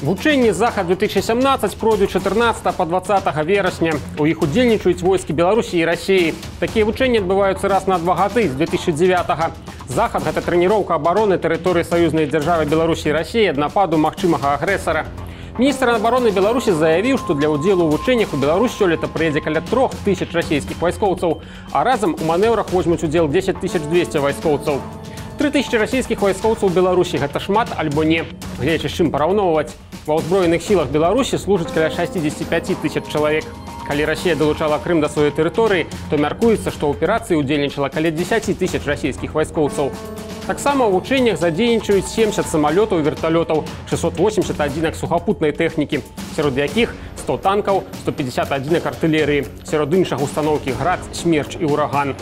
Вучэнні «Захад-2017» пройдуць 14 па 20 верасня. У іх удзельнічаюць войскі Беларусі і Расіі. Такія вучэнні адбываюцца раз на 2 гады з 2009-го. Захад – гэта трэніроўка абароны тэрыторыі саюзнай дзяржавы Беларусі і Расіі ад нападу магчымага агрэсара. Міністр абароны Беларусі заявіў, што для ўдзелу ў вучэннях у Беларусь сёлета прыедзе каля 3000 расійскіх вайскоўцаў, а разам у манеўрах возьмуць удзел 10200 вайскоўцаў. 3000 расійскіх вайскоўцаў у Беларусі – гэта шмат альбо не? Гледзячы з чым параўноўваць. Ва ўзброеных сілах Беларусі служыць каля 65 000 чалавек. Калі Расія далучала Крым да сваёй тэрыторыі, то мяркуецца, што ў аперацыі ўдзельнічала каля 10 000 расійскіх вайскоўцаў. Таксама ў вучэннях задзейнічаюць 70 самалётаў і верталётаў, 680 адзінак сухапутнай тэхнікі, сярод якіх 100 танкаў, 150 адзінак артылерыі, сярод іншых устаноўкі «Град», «Смерч» і «Ураган».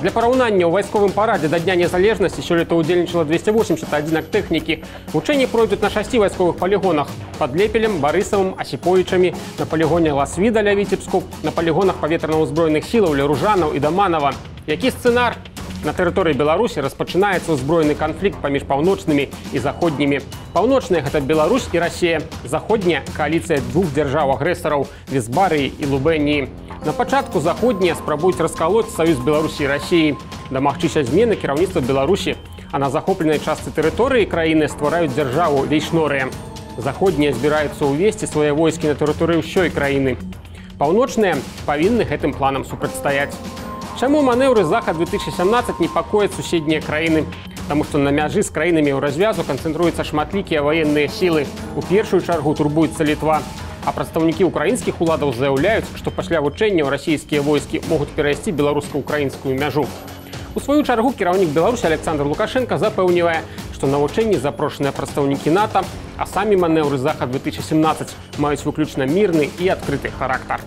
Для параўнання, у вайсковым парадзе да Дня незалежнасці сёлета ўдзельнічала 280 адзінак тэхнікі. Вучэнні пройдуць на 6 вайсковых палігонах – пад Лепелем, Барысавым, Асіповічамі, на палігоне Ласвіда ля Віцебску, на палігонах паветрана-ўзброеных сілаў ля Ружанаў і Даманава. Які сцэнар? На тэрыторыі Беларусі распачынаецца ўзброены канфлікт паміж паўночнымі і заходнімі. Паўночная – гэта Беларусь і Расія. Заходняя – кааліцыя двух дзяржаў-агрэсараў – Візбарыі і Лубэніі. На пачатку заходнія спрабуюць раскалоць саюз Беларусі і Расіі, дамагчыся змены кіраўніцтва Беларусі, а на захопленай частцы тэрыторыі краіны ствараюць дзяржаву Вейшнорыя. Заходнія збіраюцца ўвесці свае войскі на тэрыторыю ўсёй краіны. Паўночныя павінны гэтым планам супрацьстаяць. Чаму манеўры «Захад-2017» непакояць суседнія краіны? Таму што на мяжы з краінамі ў развязу канцэнтруюцца шматлікія ваенныя сілы. У першую чаргу турбуецца Літва. А прадстаўнікі ўкраінскіх уладаў заяўляюць, што пасля вучэнняў расійскія войскі могуць перайсці беларуска-украінскую мяжу. У сваю чаргу кіраўнік Беларусі Александр Лукашенко запэўнівае, што на вучэнні запрошаныя прадстаўнікі НАТО, а самі манеўры «Захад-2017» маюць выключна мірны і адкрыты характар.